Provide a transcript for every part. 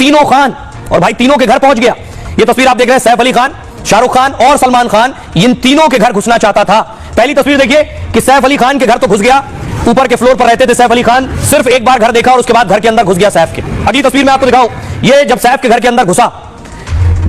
तीनों खान, और भाई तीनों के घर पहुंच गया। ये तस्वीर आप देख रहे हैं, सैफ अली खान, शाहरुख खान और सलमान खान, इन तीनों के घर घुसना चाहता था। पहली तस्वीर देखिए कि सैफ अली खान के घर तो घुस गया, ऊपर के फ्लोर पर रहते थे सैफ अली खान, सिर्फ एक बार घर देखा और उसके बाद घर के अंदर घुस गया सैफ के। अगली तस्वीर में आपको दिखाऊं, ये जब सैफ के घर के अंदर घुसा,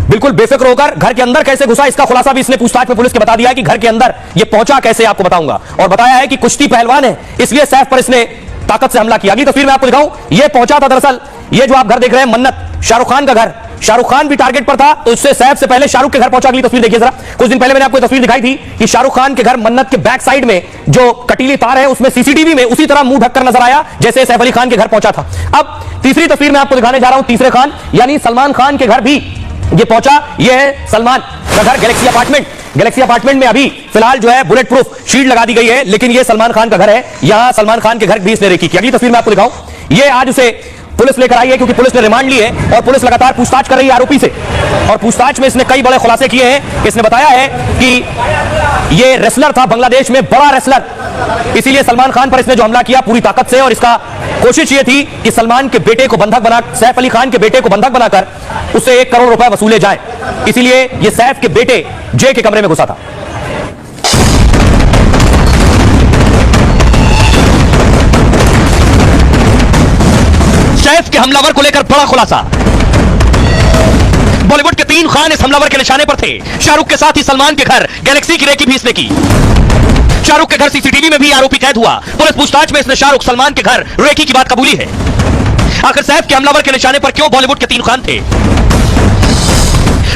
बिल्कुल बेफिक्र होकर घर के अंदर कैसे घुसा, इसका खुलासा भी इसने पूछताछ में पुलिस के बता दिया है कि घर के अंदर ये पहुंचा कैसे, आपको बताऊंगा। और बताया है कि कुश्ती पहलवान है, इसलिए सैफ पर इसने ताकत से हमला किया। अगली तस्वीर में आपको दिखाऊं, ये पहुंचा था दरअसल, ये जो आप घर देख रहे हैं मन्नत, शाहरुख खान का घर, शाहरुख खान भी टारगेट पर था, तो इससे सैफ से पहले शाहरुख के घर पहुंचा। अगली तस्वीर देखिए जरा, कुछ दिन पहले मैंने आपको तस्वीर दिखाई थी कि शाहरुख खान के घर मन्नत के बैक साइड में जो कटीली तार है उसमें सीसीटीवी में उसी तरह मुंह ढककर नजर आया जैसे सैफ अली खान के घर पहुंचा था। अब तीसरी तस्वीर में आपको दिखाने जा रहा हूं तीसरे खान यानी सलमान खान के घर भी ये पहुंचा। ये है सलमान का घर, गैलेक्सी अपार्टमेंट। गैलेक्सी अपार्टमेंट में अभी फिलहाल जो है बुलेट प्रूफ शील्ड लगा दी गई है, लेकिन ये सलमान खान का घर है, यहां सलमान खान के घर भी इसने रेकी की। अगली तस्वीर में आपको दिखाऊं, ये आज उसे पुलिस लेकर आई है क्योंकि पुलिस ने रिमांड ली है और पुलिस लगातार पूछताछ कर रही है आरोपी से, और पूछताछ में इसने कई बड़े खुलासे किए हैं। इसने बताया है कि ये रेसलर था, बांग्लादेश में बड़ा रेसलर, इसीलिए सलमान खान पर इसने जो हमला किया पूरी ताकत से, और इसका कोशिश ये थी कि सलमान के बेटे को बंधक बना, सैफ अली खान के बेटे को बंधक बनाकर उससे 1 करोड़ रुपए वसूले जाए, इसीलिए ये सैफ के बेटे जे के कमरे में घुसा था। सैफ के हमलावर को लेकर बड़ा खुलासा, बॉलीवुड के 3 खान इस हमलावर के निशाने पर थे। शाहरुख के साथ ही सलमान के घर गैलेक्सी की रेकी भी इसने की। शाहरुख के घर सीसीटीवी में भी आरोपी कैद हुआ। पुलिस पूछताछ में इसने शाहरुख सलमान के घर रेकी की बात कबूली है। आखिर सैफ के हमलावर के निशाने पर क्यों बॉलीवुड के 3 खान थे?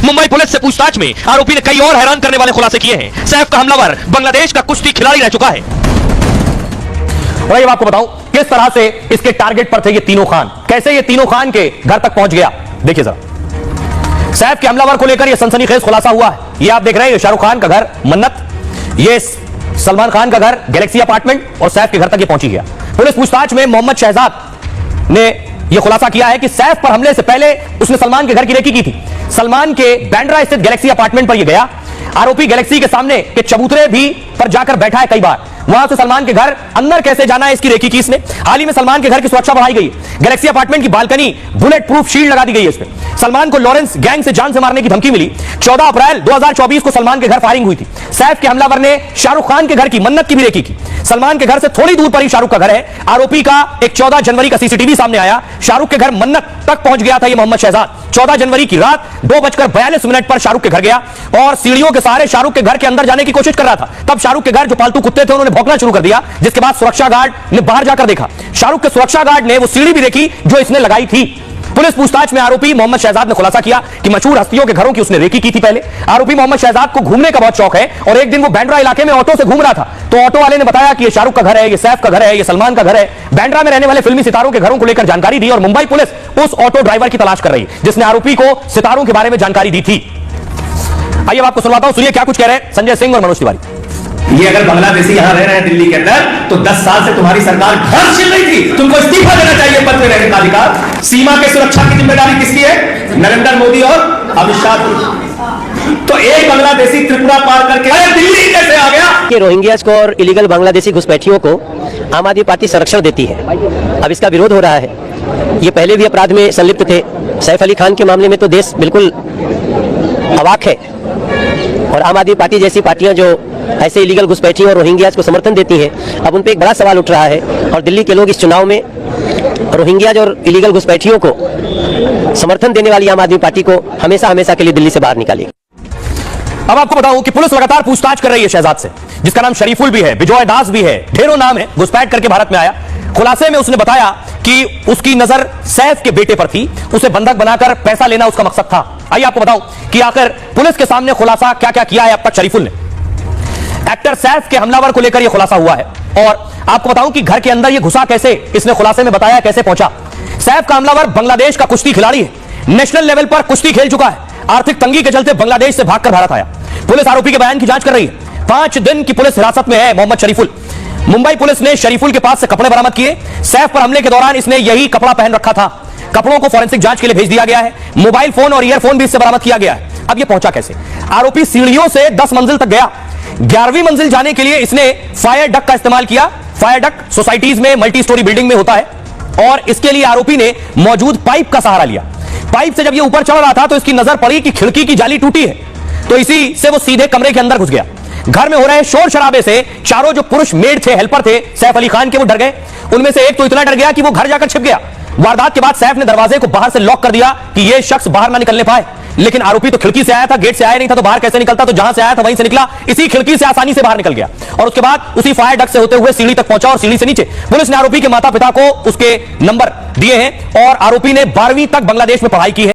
मुंबई पुलिस से पूछताछ में आरोपी ने कई और हैरान करने वाले खुलासे किए हैं। सैफ का हमलावर बांग्लादेश का कुश्ती खिलाड़ी रह चुका है। और ये आपको बताऊं किस तरह से इसके टारगेट पर थे ये तीनों खान, कैसे ये तीनों खान के घर तक पहुंच गया। देखिए जरा, सैफ के हमलावर को लेकर ये सनसनीखेज खुलासा हुआ है। ये आप देख रहे हैं, ये शाहरुख खान का घर मन्नत, ये सलमान खान का घर गैलेक्सी अपार्टमेंट, और सैफ के घर तक ये पहुंची गया। पुलिस पूछताछ में मोहम्मद शहजाद ने यह खुलासा किया है कि सैफ पर हमले से पहले उसने सलमान के घर की रेकी की थी। सलमान के बैंड्रा स्थित गैलेक्सी अपार्टमेंट पर यह गया। आरोपी गैलेक्सी के सामने के चबूतरे भी पर जाकर बैठा है कई बार, वहां से सलमान के घर अंदर कैसे जाना है इसकी रेकी की इसने। हाल ही में सलमान के घर की सुरक्षा बढ़ाई गई। गैलेक्सी अपार्टमेंट की बालकनी बुलेट प्रूफ शील्ड लगा दी गई है इसमें। सलमान को लॉरेंस गैंग से जान से मारने की धमकी मिली। 14 अप्रैल 2024 को सलमान के घर फायरिंग हुई थी। सैफ के हमलावर ने शाहरुख खान के घर की मन्नत की भी रेकी की। सलमान के घर से थोड़ी दूर पर ही शाहरुख का घर है। आरोपी का एक 14 जनवरी का सीसीटीवी सामने आया, शाहरुख के घर मन्नत तक पहुंच गया था ये मोहम्मद शहजाद। 14 जनवरी की रात 2:42 पर शाहरुख के घर गया और सीढ़ियों के सहारे शाहरुख के घर के अंदर जाने की कोशिश कर रहा था। तब शाहरुख के घर जो पालतू कुत्ते थे उन्होंने भौंकना शुरू कर दिया, जिसके बाद सुरक्षा गार्ड ने बाहर जाकर देखा। शाहरुख के सुरक्षा गार्ड ने वो सीढ़ी भी देखी जो इसने लगाई थी। पुलिस पूछताछ में आरोपी मोहम्मद शहजाद ने खुलासा किया कि मशहूर हस्तियों के घरों की उसने रेकी की थी पहले। आरोपी मोहम्मद शहजाद को घूमने का बहुत शौक है और एक दिन वो बैंड्रा इलाके में ऑटो से घूम रहा था, तो ऑटो वाले ने बताया कि ये शाहरुख का घर है, ये सैफ का घर है, ये सलमान का घर है। बैंड्रा में रहने वाले फिल्मी सितारों के घरों को लेकर जानकारी दी और मुंबई पुलिस उस ऑटो ड्राइवर की तलाश कर रही है जिसने आरोपी को सितारों के बारे में जानकारी दी थी। आइए आपको सुनवाता हूं, सुनिए क्या कुछ कह रहे हैं संजय सिंह और मनोज तिवारी। ये अगर बांग्लादेशी यहां रह रहे हैं दिल्ली के अंदर, तो 10 साल से तुम्हारी सरकार घर छिल रही थी। तुमको इस्तीफा देना चाहिए पद में रहने का अधिकार। सीमा के सुरक्षा की जिम्मेदारी किसकी है? नरेंद्र मोदी और अमित शाह की। तो एक बांग्लादेशी त्रिपुरा पार करके दिल्ली कैसे आ गया? कि रोहिंग्यास को और इलीगल बांग्लादेशी घुसपैठियों को आम आदमी पार्टी संरक्षण देती है। अब इसका विरोध हो रहा है। ये पहले भी अपराध में संलिप्त थे। सैफ अली खान के मामले में तो देश बिल्कुल अवाक है, और आम आदमी पार्टी जैसी पार्टियां जो ऐसे इलीगल घुसपैठियों और रोहिंग्यास को समर्थन देती हैं, अब उन पर एक बड़ा सवाल उठ रहा है। और दिल्ली के लोग इस चुनाव में रोहिंग्यास और इलीगल घुसपैठियों को समर्थन देने वाली आम आदमी पार्टी को हमेशा हमेशा के लिए दिल्ली से बाहर निकालेगी। अब आपको बताऊं कि पुलिस लगातार पूछताछ कर रही है शहजाद से, जिसका नाम शरीफुल भी है, विजय दास भी है, ढेरों नाम है। घुसपैठ करके भारत में आया। खुलासे में उसने बताया कि उसकी नजर सैफ के बेटे पर थी, उसे बंधक बनाकर पैसा लेना उसका मकसद था। आइए आपको बताऊं कि आखिर पुलिस के सामने खुलासा क्या क्या किया है अब तक शरीफुल ने। एक्टर सैफ के हमलावर को लेकर यह खुलासा हुआ है, और आपको बताऊं कि घर के अंदर यह घुसा कैसे, इसने खुलासे में बताया कैसे पहुंचा। सैफ का हमलावर बांग्लादेश का कुश्ती खिलाड़ी है, नेशनल लेवल पर कुश्ती खेल चुका है। आर्थिक तंगी के चलते बांग्लादेश से भागकर भारत आया। पुलिस आरोपी के बयान की जांच कर रही है। 5 दिन की पुलिस हिरासत में है मोहम्मद शरीफुल। मुंबई पुलिस ने शरीफुल के पास से कपड़े बरामद किए। सैफ पर हमले के दौरान इसने यही कपड़ा पहन रखा था। कपड़ों को फॉरेंसिक जांच के लिए भेज दिया गया है। मोबाइल फोन और ईयरफोन भी इससे बरामद किया गया है। अब यह पहुंचा कैसे? आरोपी सीढ़ियों से 10 मंजिल तक गया। 11वीं मंजिल जाने के लिए इसने फायर डक का इस्तेमाल किया। फायर डक सोसाइटीज में, मल्टी स्टोरी बिल्डिंग में होता है, और इसके लिए आरोपी ने मौजूद पाइप का सहारा लिया। पाइप से जब ये ऊपर चढ़ रहा था तो इसकी नजर पड़ी कि खिड़की की जाली टूटी है, तो इसी से वो सीधे कमरे के अंदर घुस गया। घर में हो रहे शोर शराबे से चारों जो पुरुष मेड थे, हेल्पर थे सैफ अली खान के, वो डर गए। उनमें से एक तो इतना डर गया कि वो घर जाकर छिप गया। वारदात के बाद सैफ ने दरवाजे को बाहर से लॉक कर दिया कि यह शख्स बाहर ना निकलने पाए, लेकिन आरोपी तो खिड़की से आया था, गेट से आया नहीं था, तो बाहर कैसे निकलता? तो जहां से आया था वहीं से निकला, इसी खिड़की से आसानी से बाहर निकल गया और उसके बाद उसी फायर डक्ट से होते हुए सीढ़ी तक पहुंचा और सीढ़ी से नीचे। पुलिस ने आरोपी के माता पिता को उसके नंबर दिए हैं और आरोपी ने 12वीं तक बांग्लादेश में पढ़ाई की है।